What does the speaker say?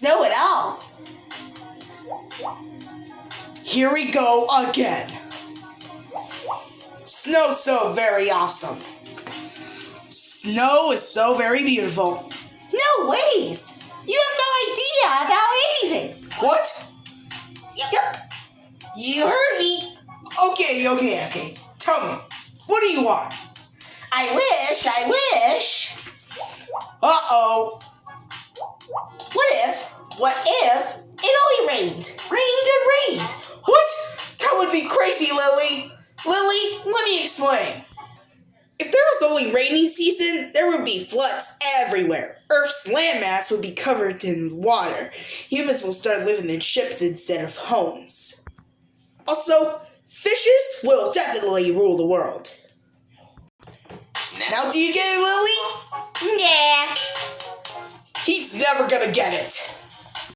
snow at all. Here we go again. Snow's so very awesome. Snow is so very beautiful. No ways! You have no idea about anything. What? Yep. You heard me. Okay. Tell me, what do you want? I wish. Uh-oh. What if it only rained? Rained. What? That would be crazy, Lily. Lily, let me explain. If there was only rainy season, there would be floods everywhere. Earth's landmass would be covered in water. Humans will start living in ships instead of homes. Also, fishes will definitely rule the world. Now do you get it, Lily? Yeah. He's never gonna get it.